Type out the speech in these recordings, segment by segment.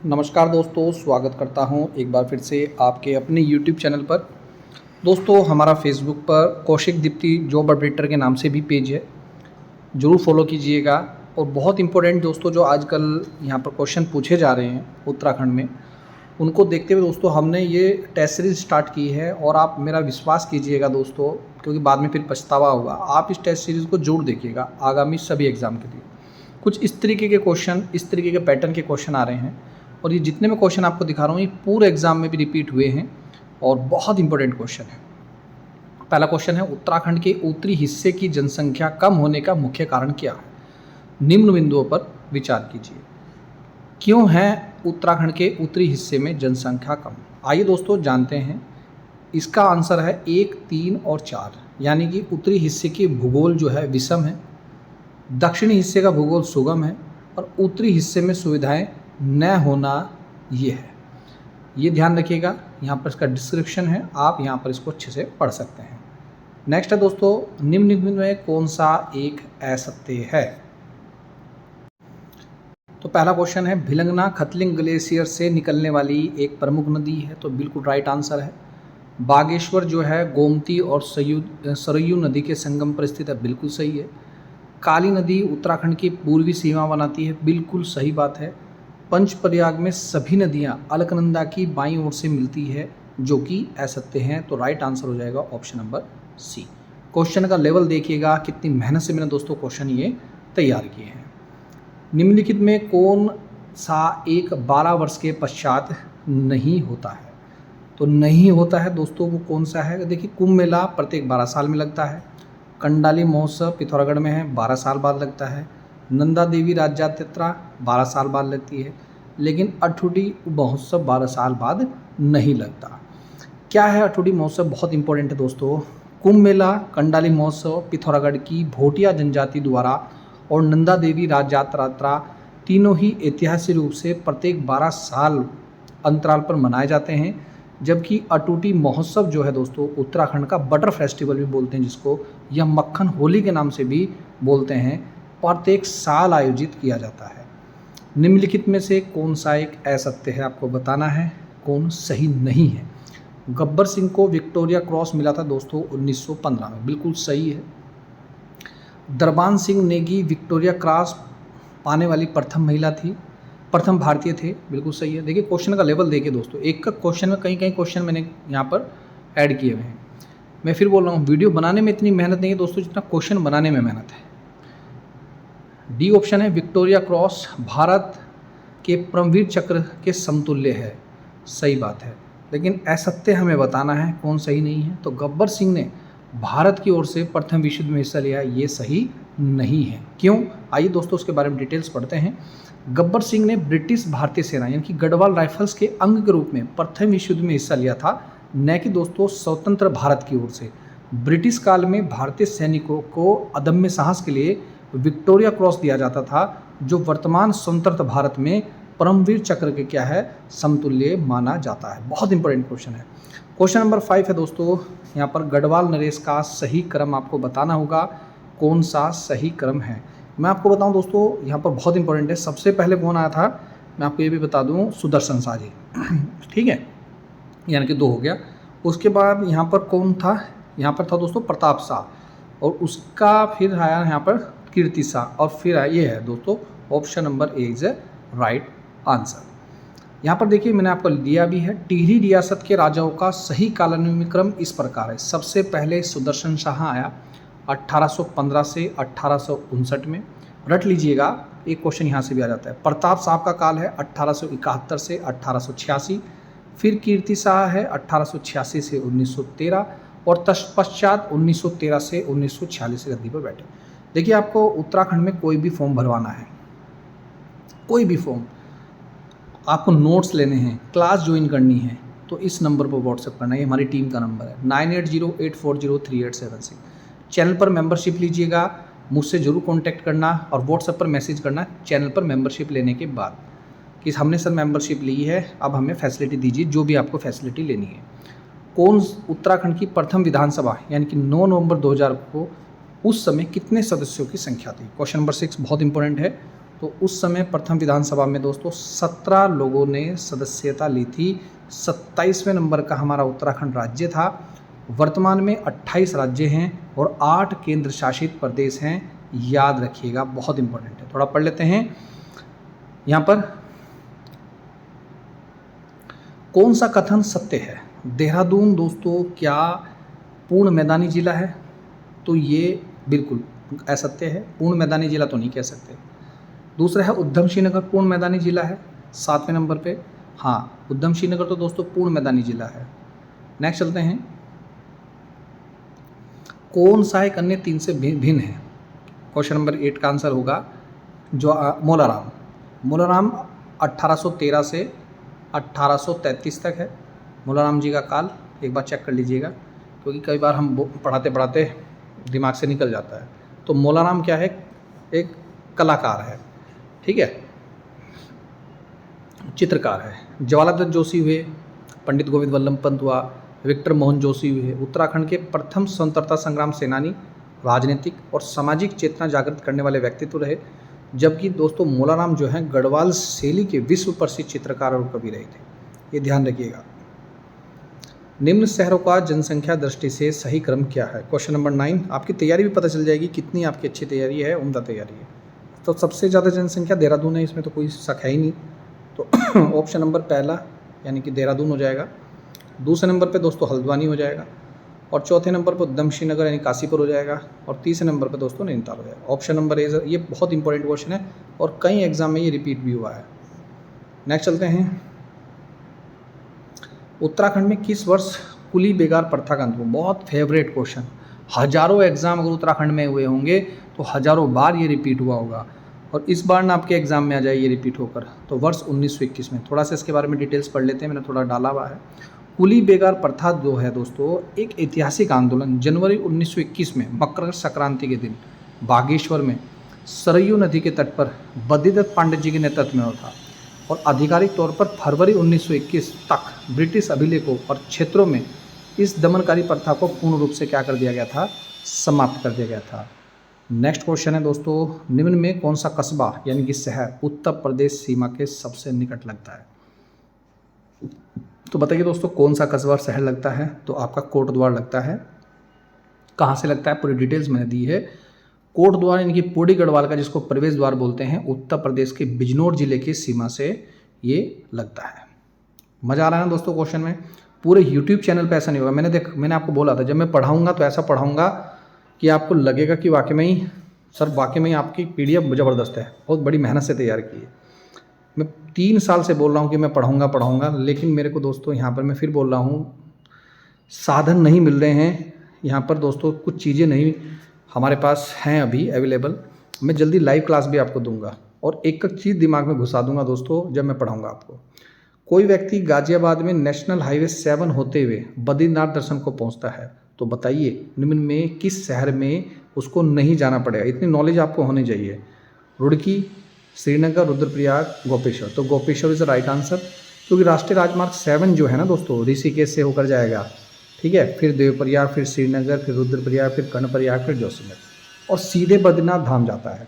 नमस्कार दोस्तों, स्वागत करता हूं एक बार फिर से आपके अपने YouTube चैनल पर। दोस्तों, हमारा फेसबुक पर कौशिक दीप्ति जॉब अपडेटर के नाम से भी पेज है, ज़रूर फॉलो कीजिएगा। और बहुत इंपॉर्टेंट दोस्तों, जो आजकल यहाँ पर क्वेश्चन पूछे जा रहे हैं उत्तराखंड में, उनको देखते हुए दोस्तों हमने ये टेस्ट सीरीज स्टार्ट की है। और आप मेरा विश्वास कीजिएगा दोस्तों, क्योंकि बाद में फिर पछतावा होगा। आप इस टेस्ट सीरीज़ को जरूर देखिएगा आगामी सभी एग्ज़ाम के लिए। कुछ इस तरीके के क्वेश्चन, इस तरीके के पैटर्न के क्वेश्चन आ रहे हैं, और ये जितने मैं क्वेश्चन आपको दिखा रहा हूँ ये पूरे एग्जाम में भी रिपीट हुए हैं और बहुत इंपॉर्टेंट क्वेश्चन है। पहला क्वेश्चन है, उत्तराखंड के उत्तरी हिस्से की जनसंख्या कम होने का मुख्य कारण क्या है? निम्न बिंदुओं पर विचार कीजिए। क्यों है उत्तराखंड के उत्तरी हिस्से में जनसंख्या कम? आइए दोस्तों जानते हैं। इसका आंसर है 1, 3 और 4। यानी कि उत्तरी हिस्से की भूगोल जो है विषम है, दक्षिणी हिस्से का भूगोल सुगम है, और उत्तरी हिस्से में सुविधाएं न होना ये है। ये ध्यान रखिएगा। यहाँ पर इसका डिस्क्रिप्शन है, आप यहाँ पर इसको अच्छे से पढ़ सकते हैं। नेक्स्ट है दोस्तों, निम्नलिखित में कौन सा एक असत्य है? तो पहला क्वेश्चन है, भिलंगना खतलिंग ग्लेशियर से निकलने वाली एक प्रमुख नदी है, तो बिल्कुल राइट आंसर है। बागेश्वर जो है गोमती और सरयू नदी के संगम पर स्थित है, बिल्कुल सही है। काली नदी उत्तराखंड की पूर्वी सीमा बनाती है, बिल्कुल सही बात है। पंचप्रयाग में सभी नदियां अलकनंदा की बाईं ओर से मिलती है, जो कि असत्य हैं, तो राइट आंसर हो जाएगा ऑप्शन नंबर सी। क्वेश्चन का लेवल देखिएगा, कितनी मेहनत से मैंने दोस्तों क्वेश्चन ये तैयार किए हैं। निम्नलिखित में कौन सा एक 12 वर्ष के पश्चात नहीं होता है? तो नहीं होता है दोस्तों, वो कौन सा है? देखिए, कुंभ मेला प्रत्येक 12 साल में लगता है। कंडाली महोत्सव पिथौरागढ़ में है, 12 साल बाद लगता है। नंदा देवी राज्य यात्रा 12 साल बाद लगती है, लेकिन अठुडी महोत्सव 12 साल बाद नहीं लगता। क्या है अठुडी महोत्सव? बहुत इंपॉर्टेंट है दोस्तों। कुंभ मेला, कंडाली महोत्सव पिथौरागढ़ की भोटिया जनजाति द्वारा और नंदा देवी राज्य यात्रा तीनों ही ऐतिहासिक रूप से प्रत्येक 12 साल अंतराल पर मनाए जाते हैं। जबकि अटूटी महोत्सव जो है दोस्तों, उत्तराखंड का बटर फेस्टिवल भी बोलते हैं जिसको, या मक्खन होली के नाम से भी बोलते हैं, प्रत्येक साल आयोजित किया जाता है। निम्नलिखित में से कौन सा एक असत्य है? आपको बताना है कौन सही नहीं है। गब्बर सिंह को विक्टोरिया क्रॉस मिला था दोस्तों 1915 में, बिल्कुल सही है। दरबान सिंह नेगी विक्टोरिया क्रॉस पाने वाली प्रथम महिला थी, प्रथम भारतीय थे, बिल्कुल सही है। देखिए क्वेश्चन का लेवल देखिए दोस्तों, एक का क्वेश्चन में कई क्वेश्चन मैंने यहाँ पर ऐड किए हुए हैं। मैं फिर बोल रहा हूँ, वीडियो बनाने में इतनी मेहनत नहीं है दोस्तों जितना क्वेश्चन बनाने में मेहनत है। डी ऑप्शन है, विक्टोरिया क्रॉस भारत के परमवीर चक्र के समतुल्य है, सही बात है। लेकिन असत्य हमें बताना है कौन सही नहीं है। तो गब्बर सिंह ने भारत की ओर से प्रथम विश्व युद्ध में हिस्सा लिया, ये सही नहीं है। क्यों? आइए दोस्तों उसके बारे में डिटेल्स पढ़ते हैं। गब्बर सिंह ने ब्रिटिश भारतीय सेना यानी कि गढ़वाल राइफल्स के अंग के रूप में प्रथम विश्व युद्ध में हिस्सा लिया था, न कि दोस्तों स्वतंत्र भारत की ओर से। ब्रिटिश काल में भारतीय सैनिकों को अदम्य साहस के लिए विक्टोरिया क्रॉस दिया जाता था, जो वर्तमान स्वतंत्र भारत में परमवीर चक्र के क्या है, समतुल्य माना जाता है। बहुत इंपॉर्टेंट क्वेश्चन है। क्वेश्चन नंबर 5 है दोस्तों, यहाँ पर गढ़वाल नरेश का सही क्रम आपको बताना होगा, कौन सा सही क्रम है। मैं आपको बताऊं दोस्तों, यहाँ पर बहुत इंपॉर्टेंट है। सबसे पहले कौन आया था, मैं आपको ये भी बता दूं, सुदर्शन शाह जी ठीक है, यानी कि 2 हो गया। उसके बाद यहाँ पर कौन था? यहाँ पर था दोस्तों प्रताप शाह, और उसका फिर आया यहाँ पर कीर्ति शाह, और फिर ये है दोस्तों option number A is right answer. यहाँ पर देखिए मैंने आपको दिया भी है, टिहरी रियासत के राजाओं का सही कालानुक्रम क्रम इस प्रकार है। सबसे पहले सुदर्शन शाह आया 1815 से 1859 में, रट लीजिएगा, एक क्वेश्चन यहाँ से भी आ जाता है। प्रताप साहब का काल है 1871 से 1886, फिर कीर्ति शाह है 1886 से 1913, और तत्पश्चात 1913 से 1946 गद्दी पर बैठे। देखिए आपको उत्तराखंड में कोई भी फॉर्म भरवाना है, कोई भी फॉर्म, आपको नोट्स लेने हैं, क्लास ज्वाइन करनी है, तो इस नंबर पर व्हाट्सएप करना है। ये हमारी टीम का नंबर है 9808403876। चैनल पर मेंबरशिप लीजिएगा, मुझसे ज़रूर कांटेक्ट करना, और व्हाट्सएप पर मैसेज करना चैनल पर मेंबरशिप लेने के बाद कि हमने सर मेंबरशिप ली है, अब हमें फैसिलिटी दीजिए, जो भी आपको फैसिलिटी लेनी है। कौन उत्तराखंड की प्रथम विधानसभा यानी कि 9 नवंबर 2000 को उस समय कितने सदस्यों की संख्या थी? क्वेश्चन नंबर 6 बहुत इंपॉर्टेंट है। तो उस समय प्रथम विधानसभा में दोस्तों 17 लोगों ने सदस्यता ली थी। 27वें नंबर का हमारा उत्तराखंड राज्य था। वर्तमान में 28 राज्य हैं और 8 केंद्र शासित प्रदेश हैं। याद रखिएगा, बहुत इंपॉर्टेंट है। थोड़ा पढ़ लेते हैं। यहाँ पर कौन सा कथन सत्य है? देहरादून दोस्तों क्या पूर्ण मैदानी जिला है? तो ये बिल्कुल असत्य है, पूर्ण मैदानी जिला तो नहीं कह सकते। दूसरा है उधम सिंह नगर पूर्ण मैदानी जिला है 7वें नंबर पे। हाँ, उधम सिंह नगर तो दोस्तों पूर्ण मैदानी जिला है। नेक्स्ट चलते हैं। कौन सा एक अन्य 3 से भिन्न है? क्वेश्चन नंबर 8 का आंसर होगा जो मोलाराम। मोलाराम 1813 से 1833 तक है मोलाराम जी का काल। एक बार चेक कर लीजिएगा, क्योंकि कई बार हम पढ़ाते पढ़ाते दिमाग से निकल जाता है। तो मोलाराम क्या है? एक कलाकार है, ठीक है, चित्रकार है। जवाहरलाल जोशी हुए, पंडित गोविंद वल्लभ पंत हुआ, विक्टर मोहन जोशी हुए, उत्तराखंड के प्रथम स्वतंत्रता संग्राम सेनानी, राजनीतिक और सामाजिक चेतना जागृत करने वाले व्यक्तित्व रहे। जबकि दोस्तों मोलाराम जो हैं गढ़वाल शैली के विश्व प्रसिद्ध चित्रकार और कवि रहे थे, ये ध्यान रखिएगा। निम्न शहरों का जनसंख्या दृष्टि से सही क्रम क्या है? Question number 9। आपकी तैयारी भी पता चल जाएगी कितनी आपकी अच्छी तैयारी है, उम्दा तैयारी है। तो सबसे ज़्यादा जनसंख्या देहरादून है, इसमें तो कोई शक है ही नहीं। तो ऑप्शन नंबर पहला यानी कि देहरादून हो जाएगा। दूसरे नंबर पे दोस्तों हल्द्वानी हो जाएगा, और चौथे नंबर पर उधम सिंह नगर यानी काशीपुर हो जाएगा, और तीसरे नंबर पर दोस्तों नैनीताल हो जाएगा। ऑप्शन नंबर ए, ये बहुत इंपॉर्टेंट क्वेश्चन है और कई एग्जाम में ये रिपीट भी हुआ है। नेक्स्ट चलते हैं। उत्तराखंड में किस वर्ष कुली बेगार प्रथा का अंत हुआ? बहुत फेवरेट क्वेश्चन। हजारों एग्जाम अगर उत्तराखंड में हुए होंगे तो हजारों बार ये रिपीट हुआ होगा, और इस बार ना आपके एग्जाम में आ जाए ये रिपीट होकर। तो वर्ष 1921 में। थोड़ा सा इसके बारे में डिटेल्स पढ़ लेते हैं, मैंने थोड़ा डाला हुआ है। कुली बेगार प्रथा जो है दोस्तों एक ऐतिहासिक आंदोलन जनवरी 1921 में मकर संक्रांति के दिन बागेश्वर में सरयू नदी के तट पर बद्रीदत्त पांडे जी के नेतृत्व में हुआ था, और आधिकारिक तौर पर फरवरी 1921 तक ब्रिटिश अभिलेखों और क्षेत्रों में इस दमनकारी प्रथा को पूर्ण रूप से क्या कर दिया गया था? समाप्त कर दिया गया था। नेक्स्ट क्वेश्चन है दोस्तों, निम्न में कौन सा कस्बा यानी कि शहर उत्तर प्रदेश सीमा के सबसे निकट लगता है? तो बताइए दोस्तों कौन सा कस्बा और शहर लगता है? तो आपका कोटद्वार लगता है। कहाँ से लगता है पूरी डिटेल्स मैंने दी है। कोटद्वार यानी कि पौड़ी गढ़वाल का जिसको प्रवेश द्वार बोलते हैं, उत्तर प्रदेश के बिजनौर जिले की सीमा से ये लगता है। मज़ा आ रहा है ना दोस्तों क्वेश्चन में? पूरे यूट्यूब चैनल पे ऐसा नहीं होगा। मैंने आपको बोला था जब मैं पढ़ाऊँगा तो ऐसा पढ़ाऊँगा कि आपको लगेगा कि वाकई में ही सर वाकई में ही आपकी PDF ज़बरदस्त है, बहुत बड़ी मेहनत से तैयार की है। मैं 3 साल से बोल रहा हूँ कि मैं पढ़ाऊँगा, लेकिन मेरे को दोस्तों यहाँ पर मैं फिर बोल रहा हूँ साधन नहीं मिल रहे हैं। यहाँ पर दोस्तों कुछ चीज़ें नहीं हमारे पास हैं अभी अवेलेबल। मैं जल्दी लाइव क्लास भी आपको दूंगा और एक एक चीज़ दिमाग में घुसा दूंगा दोस्तों जब मैं पढ़ाऊँगा आपको। कोई व्यक्ति गाजियाबाद में नेशनल हाईवे 7 होते हुए बद्रीनाथ दर्शन को पहुँचता है, तो बताइए निम्न में किस शहर में उसको नहीं जाना पड़ेगा? इतनी नॉलेज आपको होनी चाहिए। रुड़की, श्रीनगर, रुद्रप्रयाग, गोपेश्वर। तो Gopeshwar is the right answer, क्योंकि राष्ट्रीय राजमार्ग 7 जो है ना दोस्तों ऋषिकेश से होकर जाएगा, ठीक है, फिर देवप्रयाग, फिर श्रीनगर, फिर रुद्रप्रयाग, फिर कर्णप्रयाग, फिर जोशीमठ, और सीधे बद्रीनाथ धाम जाता है।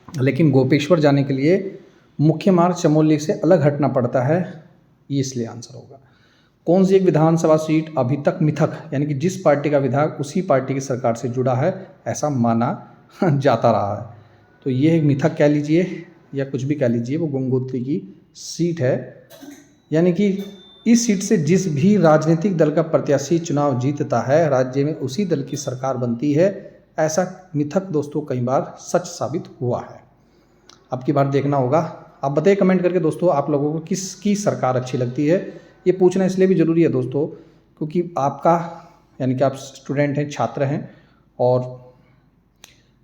लेकिन गोपेश्वर जाने के लिए मुख्य मार्ग चमोली से अलग हटना पड़ता है, ये इसलिए आंसर होगा। कौन सी एक विधानसभा सीट अभी तक मिथक यानी कि जिस पार्टी का विधायक उसी पार्टी की सरकार से जुड़ा है ऐसा माना जाता रहा है? तो ये एक मिथक कह लीजिए या कुछ भी कह लीजिए, वो गंगोत्री की सीट है। यानी कि इस सीट से जिस भी राजनीतिक दल का प्रत्याशी चुनाव जीतता है राज्य में उसी दल की सरकार बनती है। ऐसा मिथक दोस्तों कई बार सच साबित हुआ है। अब की बार देखना होगा। आप बताइए कमेंट करके दोस्तों आप लोगों को किसकी सरकार अच्छी लगती है। ये पूछना इसलिए भी ज़रूरी है दोस्तों क्योंकि आपका यानी कि आप स्टूडेंट हैं, छात्र हैं, और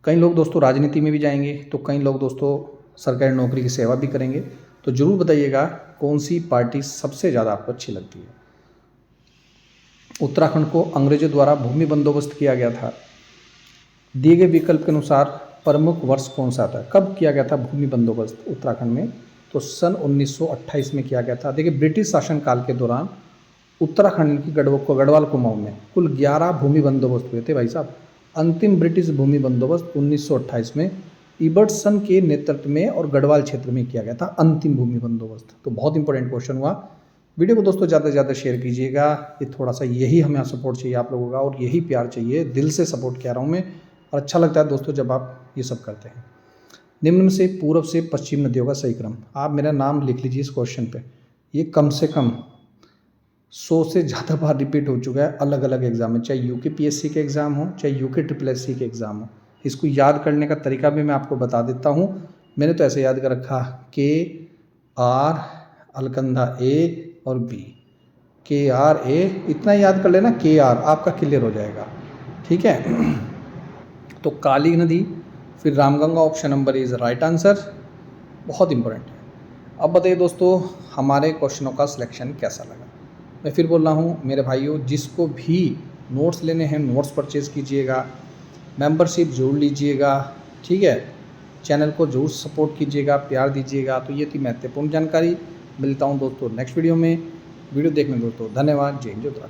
कई लोग दोस्तों राजनीति में भी जाएंगे, तो कई लोग दोस्तों सरकारी नौकरी की सेवा भी करेंगे। तो ज़रूर बताइएगा कौन सी पार्टी सबसे ज़्यादा आपको अच्छी लगती है। उत्तराखंड को अंग्रेजों द्वारा भूमि बंदोबस्त किया गया था। दिए गए विकल्प के अनुसार प्रमुख वर्ष कौन सा था? कब किया गया था भूमि बंदोबस्त उत्तराखंड में? तो सन 1928 में किया गया था। देखिए ब्रिटिश शासनकाल के दौरान उत्तराखंड की गढ़वाल कुमाऊं में कुल 11 भूमि बंदोबस्त हुए थे भाई साहब। अंतिम ब्रिटिश भूमि बंदोबस्त 1928 में इबर्टसन के नेतृत्व में और गढ़वाल क्षेत्र में किया गया था अंतिम भूमि बंदोबस्त। तो बहुत इंपॉर्टेंट क्वेश्चन हुआ। वीडियो को दोस्तों ज़्यादा से ज़्यादा शेयर कीजिएगा। ये थोड़ा सा यही हमें सपोर्ट चाहिए आप लोगों का, और यही प्यार चाहिए, दिल से सपोर्ट कह रहा हूँ मैं। और अच्छा लगता है दोस्तों जब आप ये सब करते हैं। निम्न में से पूर्व से पश्चिम नदियों का सही क्रम, आप मेरा नाम लिख लीजिए इस क्वेश्चन पे। ये कम से कम 100 से ज़्यादा बार रिपीट हो चुका है अलग अलग एग्जाम में, चाहे यूके पीएससी के एग्ज़ाम हो, चाहे यूके SSC के एग्ज़ाम हो। इसको याद करने का तरीका भी मैं आपको बता देता हूँ। मैंने तो ऐसे याद कर रखा, KR अलकंदा A और B, KRA, इतना याद कर लेना, KR आपका क्लियर हो जाएगा। ठीक है। तो काली नदी, फिर Ramganga, option number is right answer. बहुत इंपॉर्टेंट है। अब बताइए दोस्तों हमारे क्वेश्चनों का सिलेक्शन कैसा लगा। मैं फिर बोल रहा हूँ मेरे भाइयों, जिसको भी नोट्स लेने हैं नोट्स परचेज़ कीजिएगा, मेंबरशिप जोड़ लीजिएगा। ठीक है, चैनल को जरूर सपोर्ट कीजिएगा, प्यार दीजिएगा। तो ये थी महत्वपूर्ण जानकारी। मिलता हूँ दोस्तों नेक्स्ट वीडियो में। वीडियो देखने दोस्तों धन्यवाद। जय हिंद, जय उत्तराखंड।